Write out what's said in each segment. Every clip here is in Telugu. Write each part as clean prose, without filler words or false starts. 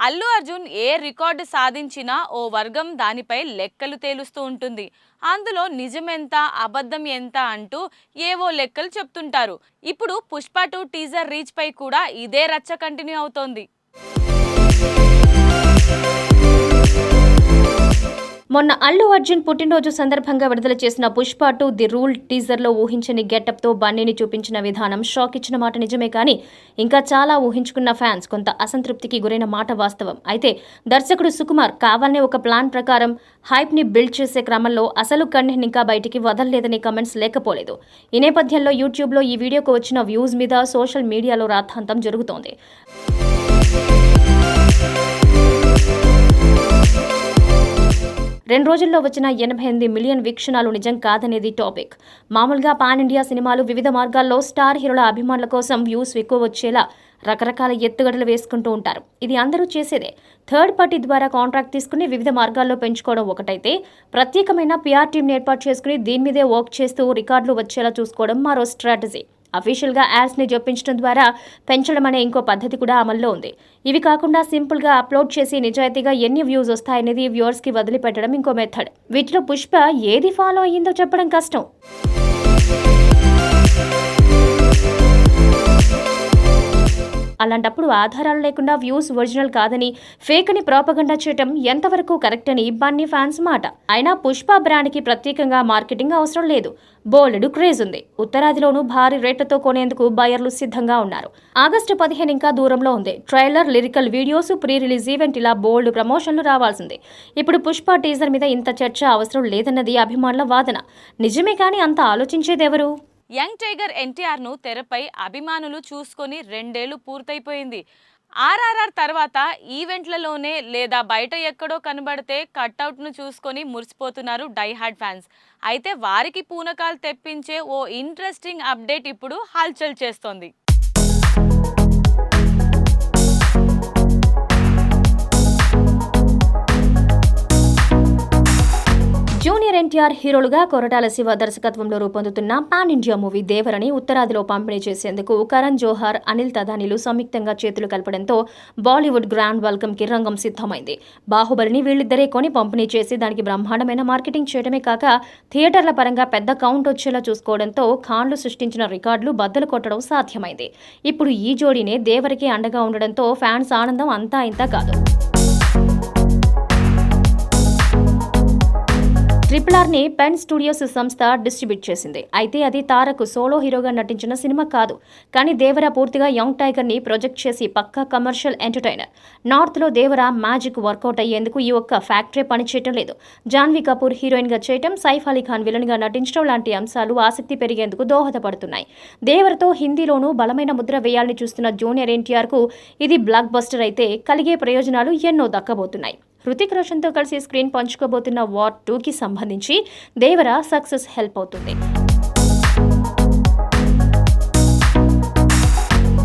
అల్లు అర్జున్ ఏ రికార్డు సాధించినా ఓ వర్గం దానిపై లెక్కలు తేలుస్తూ ఉంటుంది. అందులో నిజమెంత అబద్ధం ఎంత అంటూ ఏవో లెక్కలు చెప్తుంటారు. ఇప్పుడు పుష్ప 2 టీజర్ రీచ్ పై కూడా ఇదే రచ్చ కంటిన్యూ అవుతోంది. మొన్న అల్లు అర్జున్ పుట్టినరోజు సందర్భంగా విడుదల చేసిన పుష్ప 2 ది రూల్ టీజర్లో ఊహించని గెటప్తో బన్నీని చూపించిన విధానం షాక్ ఇచ్చిన మాట నిజమే, కానీ ఇంకా చాలా ఊహించుకున్న ఫ్యాన్స్ కొంత అసంతృప్తికి గురైన మాట వాస్తవం. అయితే దర్శకుడు సుకుమార్ కావాలనే ఒక ప్లాన్ ప్రకారం హైప్ని బిల్డ్ చేసే క్రమంలో అసలు కంటెంట్ ఇంకా బయటికి వదలలేదని కమెంట్స్ లేకపోలేదు. ఈ నేపథ్యంలో యూట్యూబ్లో ఈ వీడియోకు వచ్చిన వ్యూస్ మీద సోషల్ మీడియాలో రాద్ధాంతం జరుగుతోంది. 2 రోజుల్లో వచ్చిన 88 మిలియన్ వీక్షణాలు నిజం కాదనేది టాపిక్. మామూలుగా పాన్ ఇండియా సినిమాలు వివిధ మార్గాల్లో స్టార్ హీరోల అభిమానుల కోసం వ్యూస్ ఎక్కువ వచ్చేలా రకరకాల ఎత్తుగడలు వేసుకుంటూ ఉంటారు. ఇది అందరూ చేసేదే. థర్డ్ పార్టీ ద్వారా కాంట్రాక్ట్ తీసుకుని వివిధ మార్గాల్లో పెంచుకోవడం ఒకటైతే, ప్రత్యేకమైన పిఆర్ టీంని ఏర్పాటు చేసుకుని దీని మీదే వర్క్ చేస్తూ రికార్డులు వచ్చేలా చూసుకోవడం మరో స్ట్రాటజీ. అఫీషియల్గా యాడ్స్ని జొప్పించడం ద్వారా పెంచడం అనే ఇంకో పద్ధతి కూడా అమల్లో ఉంది. ఇవి కాకుండా సింపుల్గా అప్లోడ్ చేసి నిజాయితీగా ఎన్ని వ్యూస్ వస్తాయనేది వ్యూవర్స్కి వదిలిపెట్టడం ఇంకో మెథడ్. వీటిలో పుష్ప ఏది ఫాలో అయ్యిందో చెప్పడం కష్టం. అలాంటప్పుడు ఆధారాలు లేకుండా వ్యూస్ ఒరిజినల్ కాదని, ఫేక్ అని ప్రాపగండా చేయటం ఎంతవరకు కరెక్ట్ అని బన్నీ ఫ్యాన్స్ మాట. అయినా పుష్ప బ్రాండ్కి ప్రత్యేకంగా మార్కెటింగ్ అవసరం లేదు. బోల్డ్ క్రేజ్ ఉంది. ఉత్తరాదిలోనూ భారీ రేట్లతో కొనేందుకు బయర్లు సిద్ధంగా ఉన్నారు. ఆగస్టు 15 ఇంకా దూరంలో ఉంది. Trailer, lyrical videos, pre release event ఇలా బోల్డ్ ప్రమోషన్లు రావాల్సిందే. ఇప్పుడు పుష్ప టీజర్ మీద ఇంత చర్చ అవసరం లేదన్నది అభిమానుల వాదన. నిజమే, కానీ అంత ఆలోచించేదెవరు? యంగ్ టైగర్ ఎన్టీఆర్ను తెరపై అభిమానులు చూసుకొని 2 ఏళ్లు పూర్తయిపోయింది. ఆర్ఆర్ఆర్ తర్వాత ఈవెంట్లలోనే లేదా బయట ఎక్కడో కనబడితే కట్అవుట్ను చూసుకొని మురిసిపోతున్నారు డైహార్డ్ ఫ్యాన్స్. అయితే వారికి పూనకాలు తెప్పించే ఓ ఇంట్రెస్టింగ్ అప్డేట్ ఇప్పుడు హల్చల్ చేస్తోంది. జూనియర్ ఎన్టీఆర్ హీరోలుగా కొరటాల శివ దర్శకత్వంలో రూపొందుతున్న పాన్ ఇండియా మూవీ దేవరని ఉత్తరాదిలో పంపిణీ చేసేందుకు కరణ్ జోహార్, అనిల్ తదానీలు సంయుక్తంగా చేతులు కలపడంతో బాలీవుడ్ గ్రాండ్ వెల్కమ్ కి రంగం సిద్ధమైంది. బాహుబలిని వీళ్ళిద్దరే కొని పంపిణీ చేసి దానికి బ్రహ్మాండమైన మార్కెటింగ్ చేయడమే కాక థియేటర్ల పరంగా పెద్ద కౌంట్ వచ్చేలా చూసుకోవడంతో ఖాన్లు సృష్టించిన రికార్డులు బద్దలు కొట్టడం సాధ్యమైంది. ఇప్పుడు ఈ జోడీనే దేవరికి అండగా ఉండడంతో ఫ్యాన్స్ ఆనందం అంతా ఇంతా కాదు. RRR ని పెన్ స్టూడియోస్ సంస్థ డిస్ట్రిబ్యూట్ చేసింది. అయితే అది తారక్ సోలో హీరోగా నటించిన సినిమా కాదు. కానీ దేవర పూర్తిగా యంగ్ టైగర్ ని ప్రొజెక్ట్ చేసి పక్కా కమర్షియల్ ఎంటర్టైనర్. నార్త్ లో దేవర మ్యాజిక్ వర్కౌట్ అయ్యేందుకు ఈ ఒక్క ఫ్యాక్టరీ పనిచేయటం లేదు. జాన్వీ కపూర్ హీరోయిన్ గా చేయటం, సైఫ్ అలీ ఖాన్ విలన్ గా నటించడం లాంటి అంశాలు ఆసక్తి పెరిగేందుకు దోహదపడుతున్నాయి. దేవరతో హిందీలోనూ బలమైన ముద్ర వేయాలని చూస్తున్న జూనియర్ ఎన్టీఆర్ కు ఇది బ్లాక్ బస్టర్ అయితే కలిగే ప్రయోజనాలు ఎన్నో దక్కబోతున్నాయి. హృతిక్ రోషన్తో కలిసి స్క్రీన్ పంచుకోబోతున్న వార్ 2కి సంబంధించి దేవర సక్సెస్ హెల్ప్ అవుతుంది.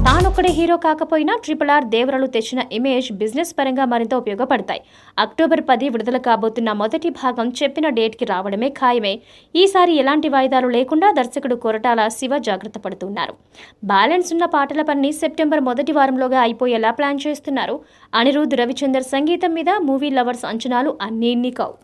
తానొక్కడే హీరో కాకపోయినా RRR దేవరలు తెచ్చిన ఇమేజ్ బిజినెస్ పరంగా మరింత ఉపయోగపడతాయి. అక్టోబర్ 10 విడుదల కాబోతున్న మొదటి భాగం చెప్పిన డేట్కి రావడమే ఖాయమే. ఈసారి ఎలాంటి వాయిదాలు లేకుండా దర్శకుడు కొరటాల శివ జాగ్రత్త పడుతున్నారు. బ్యాలెన్స్ ఉన్న పాటల పని సెప్టెంబర్ మొదటి వారంలోగా అయిపోయేలా ప్లాన్ చేస్తున్నారు. అనిరుద్ రవిచందర్ సంగీతం మీద మూవీ లవర్స్ అంచనాలు అన్నీ కావు.